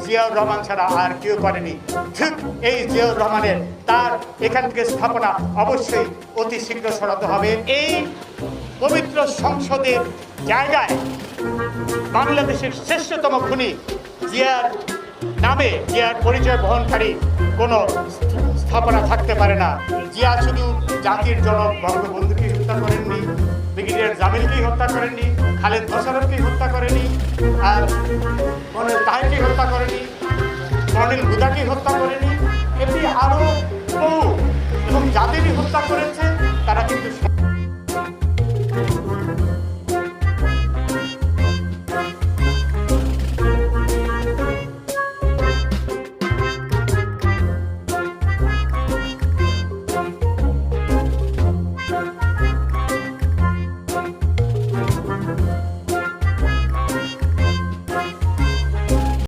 জিয়াউর রহমান ছাড়া আর কেউ করেনি। ঠিক এই জিয়াউর রহমানের তার এখান থেকে স্থাপনা অবশ্যই অতি শীঘ্র সরাতে হবে। এই পবিত্র সংসদের জায়গায় বাংলাদেশের শ্রেষ্ঠতম খুনি জিয়ার নামে, জিয়ার পরিচয় বহনকারী কোনো স্থাপনা থাকতে পারে না। জিয়া শুধু জাতির জনক বঙ্গবন্ধুকে হত্যা করেননি, ব্রিগেডিয়ার জামিলকেই হত্যা করেননি, খালেদ মোশাররফকেই হত্যা করেনি, আর কর্নেল তাহেরকেই হত্যা করেনি, কর্নেল হুদাকেই হত্যা করেনি, এমনি আরও বহু এবং যাদেরই হত্যা করেছে তারা কিন্তু